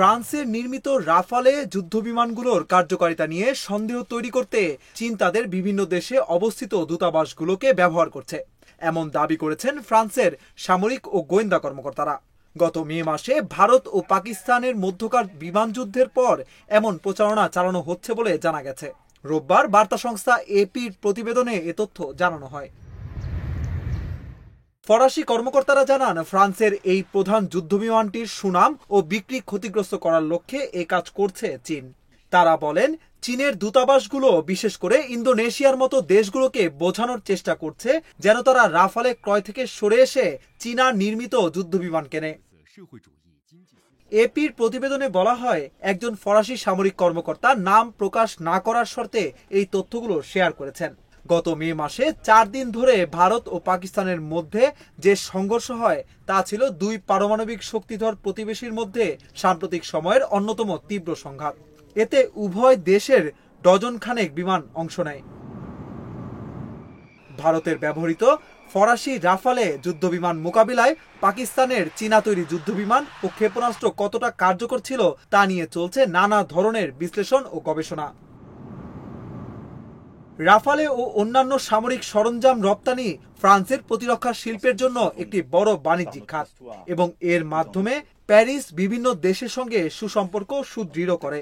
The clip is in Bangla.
ফ্রান্সের নির্মিত রাফালে যুদ্ধবিমানগুলোর কার্যকারিতা নিয়ে সন্দেহ তৈরি করতে চীন তাদের বিভিন্ন দেশে অবস্থিত দূতাবাসগুলোকে ব্যবহার করছে, এমন দাবি করেছেন ফ্রান্সের সামরিক ও গোয়েন্দা কর্মকর্তারা। গত মে মাসে ভারত ও পাকিস্তানের মধ্যকার বিমান যুদ্ধের পর এমন প্রচারণা চালানো হচ্ছে বলে জানা গেছে। রোববার বার্তা সংস্থা এপির প্রতিবেদনে এ তথ্য জানানো হয়। ফরাসি কর্মকর্তারা জানান, ফ্রান্সের এই প্রধান যুদ্ধবিমানটির সুনাম ও বিক্রি ক্ষতিগ্রস্ত করার লক্ষ্যে এ কাজ করছে চীন। তারা বলেন, চীনের দূতাবাসগুলো বিশেষ করে ইন্দোনেশিয়ার মতো দেশগুলোকে বোঝানোর চেষ্টা করছে যেন তারা রাফালে ক্রয় থেকে সরে এসে চীনা নির্মিত যুদ্ধবিমান কেনে। এপির প্রতিবেদনে বলা হয়, একজন ফরাসি সামরিক কর্মকর্তা নাম প্রকাশ না করার শর্তে এই তথ্যগুলো শেয়ার করেছেন। গত মে মাসে 4 দিন ধরে ভারত ও পাকিস্তানের মধ্যে যে সংঘর্ষ হয় তা ছিল দুই পারমাণবিক শক্তিধর প্রতিবেশীর মধ্যে সাম্প্রতিক সময়ের অন্যতম তীব্র সংঘাত। এতে উভয় দেশের ডজন খানেক বিমান অংশ নেয়। ভারতের ব্যবহৃত ফরাসি রাফালে যুদ্ধবিমান মোকাবিলায় পাকিস্তানের চীনা তৈরি যুদ্ধবিমান ও ক্ষেপণাস্ত্র কতটা কার্যকর ছিল তা নিয়ে চলছে নানা ধরনের বিশ্লেষণ ও গবেষণা। রাফালে ও অন্যান্য সামরিক সরঞ্জাম রপ্তানি ফ্রান্সের প্রতিরক্ষা শিল্পের জন্য একটি বড় বাণিজ্যিক খাত এবং এর মাধ্যমে প্যারিস বিভিন্ন দেশের সঙ্গে সুসম্পর্ক সুদৃঢ় করে।